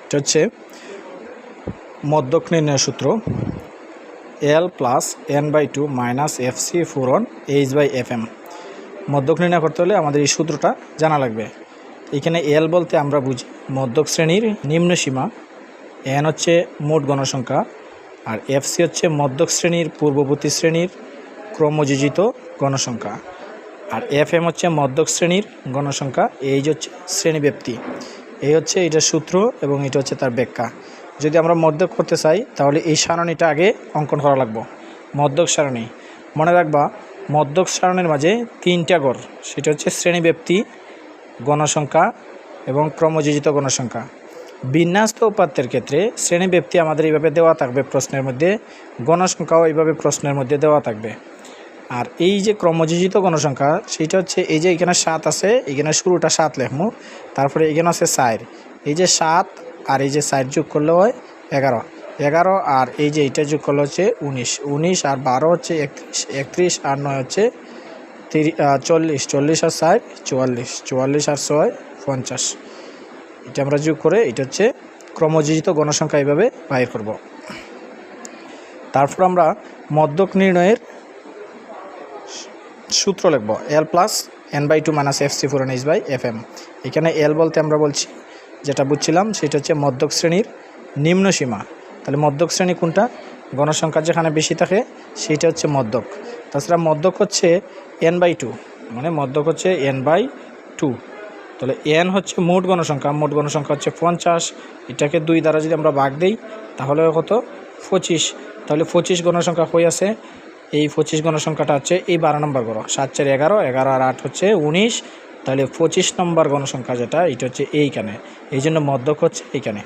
এটা হচ্ছে মধ্যক নির্ণয় সূত্র L plus n/2 minus FC পূরণ H/Fm। মধ্যক নির্ণয় করতে হলে আমাদের এই সূত্রটা জানা লাগবে। এখানে L বলতে আমরা বুঝি মধ্যক শ্রেণীর নিম্ন সীমা, n হচ্ছে মোট গণসংখ্যা, আর FC হচ্ছে মধ্যক শ্রেণীর পূর্ববর্তী শ্রেণীর ক্রমযোজিত গণসংখ্যা, আর FM হচ্ছে মধ্যক শ্রেণীর গণসংখ্যা, H হচ্ছে শ্রেণীব্যাপ্তি। এই হচ্ছে এটার সূত্র এবং এটা হচ্ছে তার ব্যাখ্যা। যদি আমরা মধ্যক করতে চাই তাহলে এই সারণীটা আগে অঙ্কন করা লাগবে। মধ্যক সারণী মনে রাখবা, মধ্যক সারণীর মাঝে তিনটা গড়, সেটা হচ্ছে শ্রেণীব্যাপ্তি, গণসংখ্যা এবং ক্রমযোজিত গণসংখ্যা। বিন্যস্ত উপাত্তের ক্ষেত্রে শ্রেণীব্যাপ্তি আমাদের এইভাবে দেওয়া থাকবে প্রশ্নের মধ্যে, গণসংখ্যাও এইভাবে প্রশ্নের মধ্যে দেওয়া থাকবে। আর এই যে ক্রমযোজিত গণসংখ্যা সেটা হচ্ছে এই যে এখানে 7 আছে, এখানে শুরুটা 7 লেখমু, তারপরে এখানে আছে 4, এই যে 7 আর এই যে 4 যোগ করলে হয় 11, আর এই যে এইটা যোগ করলে হচ্ছে 19 আর 12 হচ্ছে 31 আর 9 হচ্ছে 40 আর 4 44 আর 6 50। এটা আমরা যোগ করে এটা হচ্ছে ক্রমযোজিত গণসংখ্যা এইভাবে বাইর করব। তারপর আমরা মধ্যক নির্ণয়ের সূত্র লিখব L plus n/2 minus FC পূরণ H/Fm। এখানে L বলতে আমরা বলছি যেটা বুঝছিলাম সেটা হচ্ছে মধ্যক শ্রেণীর নিম্ন সীমা। তাহলে মধ্যক শ্রেণী কোনটা? গণসংখ্যা যেখানে বেশি থাকে সেইটা হচ্ছে মধ্যক। তাছাড়া মধ্যক হচ্ছে n/2, মানে মধ্যক হচ্ছে n/2। তাহলে n হচ্ছে মোট গণসংখ্যা, মোট গণসংখ্যা হচ্ছে 50, এটাকে 2 দ্বারা যদি আমরা ভাগ দিই তাহলে কত? 25। তাহলে 25 গণসংখ্যা হয়ে আছে, এই 25 গণসংখ্যাটা হচ্ছে এই 12 নম্বর গড়, 7 4 11, 11 আর 8 হচ্ছে 19। তাহলে 25 নম্বর গণসংখ্যা যেটা এটা হচ্ছে এইখানে, এই জন্য মধ্যক হচ্ছে এইখানে।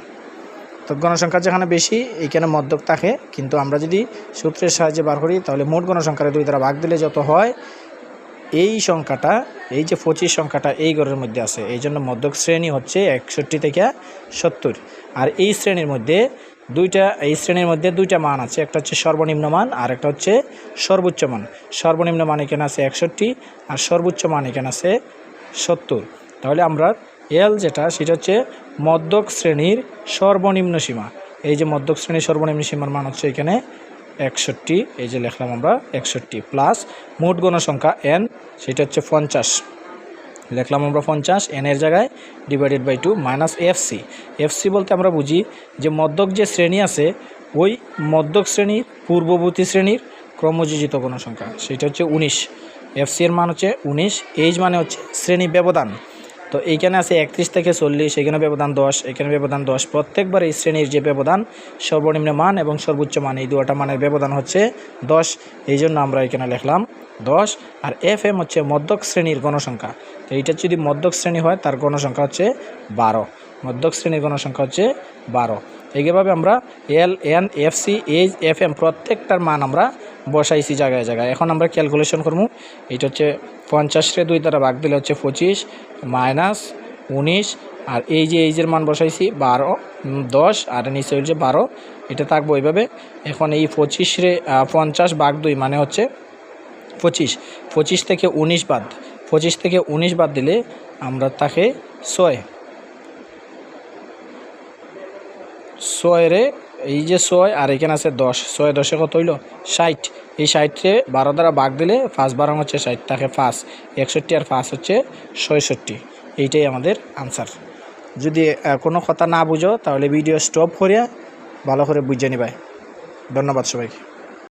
তো গণসংখ্যা যেখানে বেশি এইখানে মধ্যক থাকে, কিন্তু আমরা যদি সূত্রের সাহায্যে বার করি তাহলে মোট গণসংখ্যার 2 দ্বারা ভাগ দিলে যত হয় এই সংখ্যাটা, এই যে 25 সংখ্যাটা এই গড়ের মধ্যে আছে, এই জন্য মধ্যক শ্রেণী হচ্ছে 61 থেকে 70। আর এই শ্রেণীর মধ্যে দুইটা মান আছে, একটা হচ্ছে সর্বনিম্ন মান আর একটা হচ্ছে সর্বোচ্চ মান। সর্বনিম্ন মান এখানে আছে 61 আর সর্বোচ্চ মান এখানে আছে 70। তাহলে আমরা L যেটা সেটা হচ্ছে মধ্যক শ্রেণীর সর্বনিম্ন সীমা। এই যে মধ্যক শ্রেণীর সর্বনিম্ন সীমার মান হচ্ছে এখানে 61, এই যে লিখলাম আমরা 61 প্লাস মোট গণসংখ্যা n সেটা হচ্ছে 50, লিখলাম আমরা 50 n এর জায়গায় ডিভাইডেড বাই 2 মাইনাস FC বলতে আমরা বুঝি যে মধ্যক যে শ্রেণী আছে ওই মধ্যক শ্রেণীর পূর্ববর্তী শ্রেণীর ক্রমযোজিত গণসংখ্যা, সেটা হচ্ছে 19। FC এর মান হচ্ছে 19, H মানে হচ্ছে শ্রেণী ব্যবধান। তো এইখানে আছে 31 থেকে 40, এখানে ব্যবধান 10, এখানে ব্যবধান 10। প্রত্যেকবার এই শ্রেণীর যে ব্যবধান সর্বনিম্ন মান এবং সর্বোচ্চ মান এই দুটো মানের ব্যবধান হচ্ছে 10, এই জন্য আমরা এখানে লিখলাম 10। আর FM হচ্ছে মধ্যক শ্রেণীর গণসংখ্যা। তো এইটা যদি মধ্যক শ্রেণী হয় তার গণসংখ্যা হচ্ছে 12, মধ্যক শ্রেণীর গণসংখ্যা হচ্ছে 12। এইভাবে আমরা L, N, FC, H, FM প্রত্যেকটার মান আমরা বসাইছি জায়গায় জায়গায়। এখন আমরা ক্যালকুলেশন করবো। এইটা হচ্ছে 50-রে 2 দ্বারা ভাগ দিলে হচ্ছে 25 মাইনাস 19, আর এই যে এইজের মান বসাইছি 12, 10 আর নিচে হচ্ছে 12, এটা থাকবো এইভাবে। এখন এই 25-রে 50 ভাগ 2 মানে হচ্ছে 25 থেকে 19 বাদ দিলে আমরা তাকে 6-রে এই যে 6 আর এখানে আছে 10, 6 10 কত হইল 60। এই 60-রে 12 দ্বারা ভাগ দিলে 5 12 হচ্ছে 60, তাকে 5 61 আর 5 হচ্ছে 66। এইটাই আমাদের আনসার। যদি কোনো কথা না বুঝো তাহলে ভিডিও স্টপ করিয়া ভালো করে বুঝে নিবাই। ধন্যবাদ সবাইকে।